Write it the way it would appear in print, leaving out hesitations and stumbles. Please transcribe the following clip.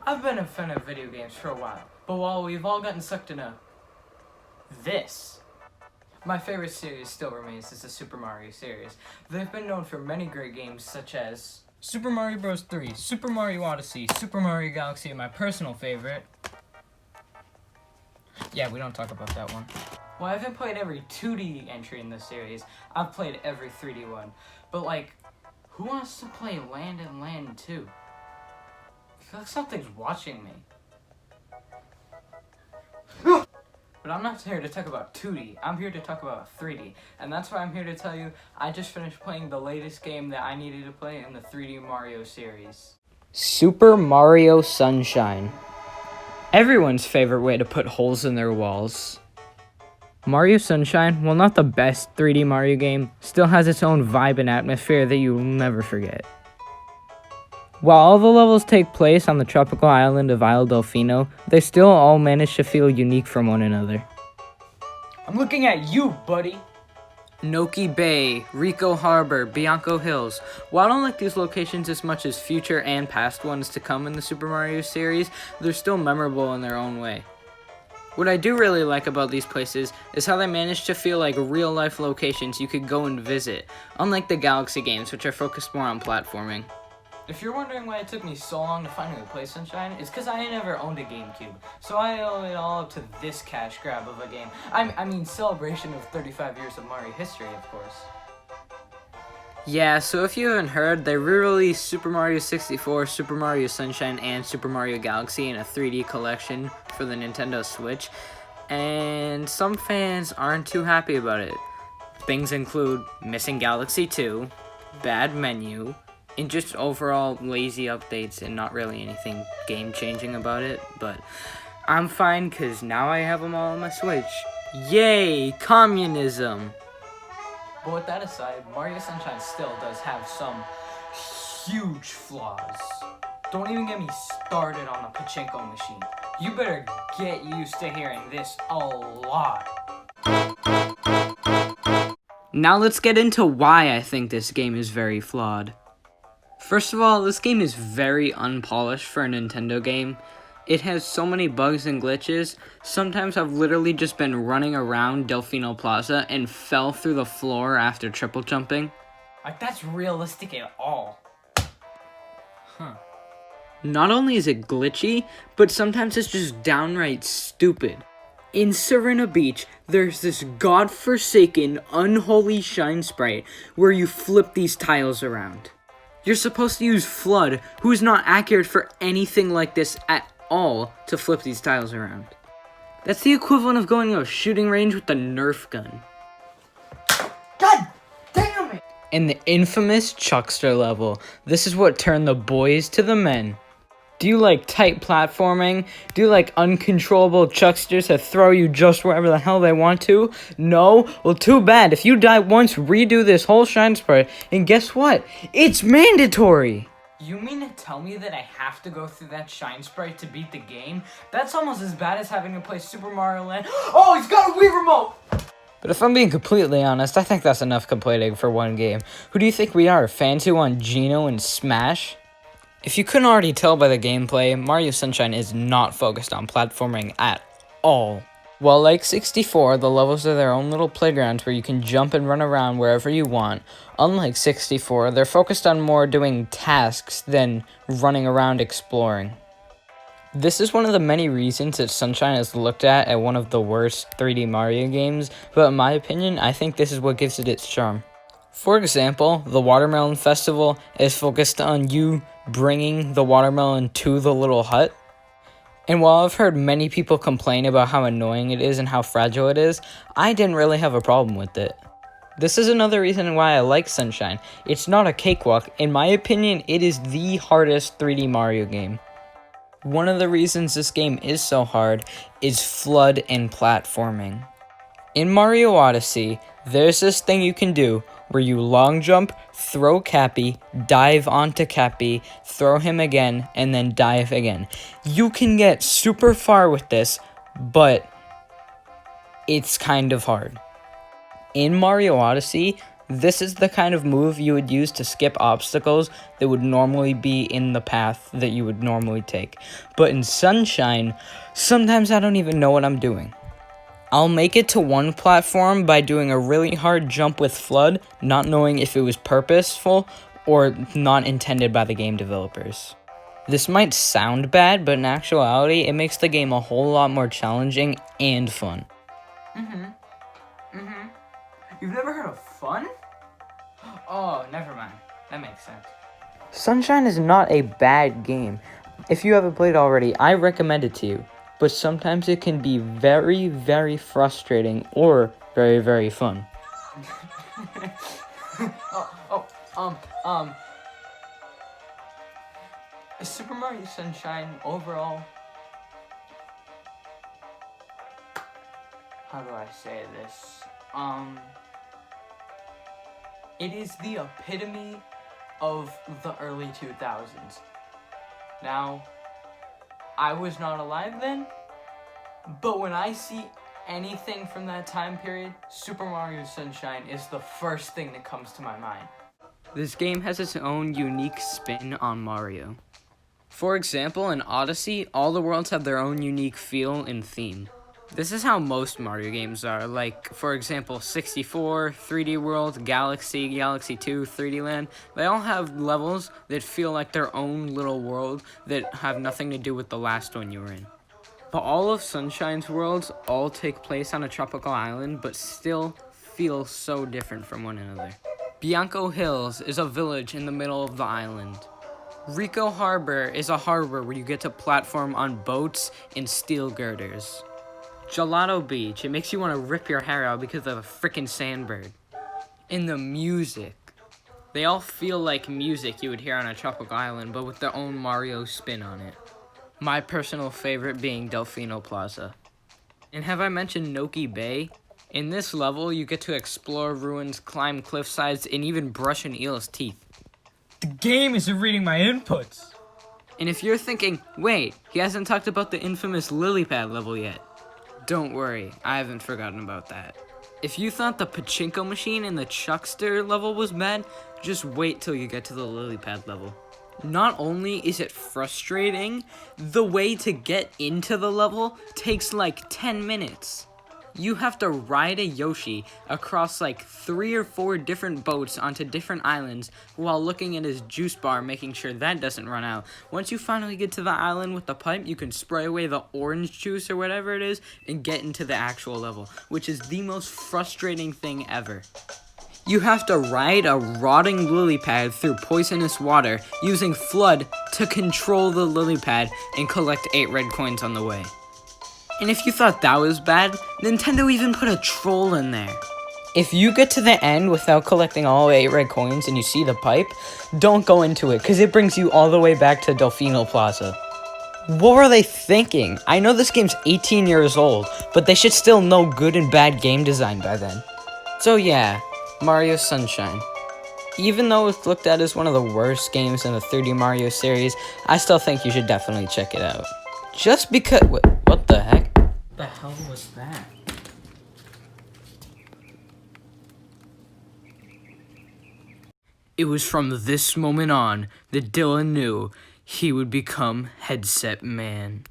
I've been a fan of video games for a while, but while we've all gotten sucked into this, my favorite series still remains is the Super Mario series. They've been known for many great games such as Super Mario Bros. 3, Super Mario Odyssey, Super Mario Galaxy, and my personal favorite. Yeah, we don't talk about that one. Well, I haven't played every 2D entry in this series. I've played every 3D one. But like, who wants to play Land and Land 2? I feel like something's watching me. But I'm not here to talk about 2D, I'm here to talk about 3D. And that's why I'm here to tell you, I just finished playing the latest game that I needed to play in the 3D Mario series. Super Mario Sunshine. Everyone's favorite way to put holes in their walls. Mario Sunshine, while not the best 3D Mario game, still has its own vibe and atmosphere that you will never forget. While all the levels take place on the tropical island of Isle Delfino, they still all manage to feel unique from one another. I'm looking at you, buddy! Noki Bay, Rico Harbor, Bianco Hills. While I don't like these locations as much as future and past ones to come in the Super Mario series, they're still memorable in their own way. What I do really like about these places is how they manage to feel like real-life locations you could go and visit, unlike the Galaxy games, which are focused more on platforming. If you're wondering why it took me so long to finally play Sunshine, it's because I never owned a GameCube, so I owe it all up to this cash grab of a game. I mean, celebration of 35 years of Mario history, of course. Yeah, so if you haven't heard, they re-released Super Mario 64, Super Mario Sunshine, and Super Mario Galaxy in a 3D collection for the Nintendo Switch, and some fans aren't too happy about it. Things include Missing Galaxy 2, bad menu, and just overall lazy updates and not really anything game-changing about it, but I'm fine because now I have them all on my Switch. Yay, communism! But with that aside, Mario Sunshine still does have some huge flaws. Don't even get me started on the pachinko machine. You better get used to hearing this a lot. Now let's get into why I think this game is very flawed. First of all, this game is very unpolished for a Nintendo game. It has so many bugs and glitches. Sometimes I've literally just been running around Delfino Plaza and fell through the floor after triple jumping. Like, that's realistic at all. Huh. Not only is it glitchy, but sometimes it's just downright stupid. In Serena Beach, there's this godforsaken, unholy shine sprite where you flip these tiles around. You're supposed to use FLUDD, who is not accurate for anything like this at all, to flip these tiles around. That's the equivalent of going to a shooting range with a Nerf gun. God damn it! In the infamous Chuckster level, this is what turned the boys to the men. Do you like tight platforming? Do you like uncontrollable chucksters that throw you just wherever the hell they want to? No? Well, too bad. If you die once, redo this whole shine sprite, and guess what? It's mandatory! You mean to tell me that I have to go through that shine sprite to beat the game? That's almost as bad as having to play Super Mario Land. Oh, he's got a Wii remote! But if I'm being completely honest, I think that's enough complaining for one game. Who do you think we are, fans who want Geno and Smash? If you couldn't already tell by the gameplay, Mario Sunshine is not focused on platforming at all. While like 64, the levels are their own little playgrounds where you can jump and run around wherever you want, unlike 64, they're focused on more doing tasks than running around exploring. This is one of the many reasons that Sunshine is looked at as one of the worst 3D Mario games, but in my opinion, I think this is what gives it its charm. For example, the Watermelon Festival is focused on you bringing the watermelon to the little hut. And while I've heard many people complain about how annoying it is and how fragile it is, I didn't really have a problem with it. This is another reason why I like Sunshine. It's not a cakewalk. In my opinion, it is the hardest 3D Mario game. One of the reasons this game is so hard is FLUDD and platforming. In Mario Odyssey, there's this thing you can do where you long jump, throw Cappy, dive onto Cappy, throw him again, and then dive again. You can get super far with this, but it's kind of hard. In Mario Odyssey, This is the kind of move you would use to skip obstacles that would normally be in the path that you would normally take. But in Sunshine, sometimes I don't even know what I'm doing. I'll make it to one platform by doing a really hard jump with FLUDD, not knowing if it was purposeful or not intended by the game developers. This might sound bad, but in actuality, it makes the game a whole lot more challenging and fun. You've never heard of fun? Oh, never mind. That makes sense. Sunshine is not a bad game. If you haven't played already, I recommend it to you. But sometimes it can be very, very frustrating or very, very fun. Super Mario Sunshine overall. How do I say this? It is the epitome of the early 2000s. Now, I was not alive then, but when I see anything from that time period, Super Mario Sunshine is the first thing that comes to my mind. This game has its own unique spin on Mario. For example, in Odyssey, all the worlds have their own unique feel and theme. This is how most Mario games are, like, for example, 64, 3D World, Galaxy, Galaxy 2, 3D Land. They all have levels that feel like their own little world that have nothing to do with the last one you were in. But all of Sunshine's worlds all take place on a tropical island, but still feel so different from one another. Bianco Hills is a village in the middle of the island. Rico Harbor is a harbor where you get to platform on boats and steel girders. Gelato Beach, it makes you want to rip your hair out because of a frickin' sandbird. And the music. They all feel like music you would hear on a tropical island, but with their own Mario spin on it. My personal favorite being Delfino Plaza. And have I mentioned Noki Bay? In this level, you get to explore ruins, climb cliff sides, and even brush an eel's teeth. The game isn't reading my inputs. And if you're thinking, wait, he hasn't talked about the infamous lily pad level yet. Don't worry, I haven't forgotten about that. If you thought the pachinko machine in the Chuckster level was bad, just wait till you get to the lily pad level. Not only is it frustrating, the way to get into the level takes like 10 minutes. You have to ride a Yoshi across like 3 or 4 different boats onto different islands while looking at his juice bar, making sure that doesn't run out. Once you finally get to the island with the pipe, you can spray away the orange juice or whatever it is and get into the actual level, which is the most frustrating thing ever. You have to ride a rotting lily pad through poisonous water using FLUDD to control the lily pad and collect 8 red coins on the way. And if you thought that was bad, Nintendo even put a troll in there. If you get to the end without collecting all 8 red coins and you see the pipe, don't go into it, because it brings you all the way back to Delfino Plaza. What were they thinking? I know this game's 18 years old, but they should still know good and bad game design by then. So yeah, Mario Sunshine. Even though it's looked at as one of the worst games in the 3D Mario series, I still think you should definitely check it out. Just because... What the heck? The hell was that? It was from this moment on that Dylan knew he would become Headset Man.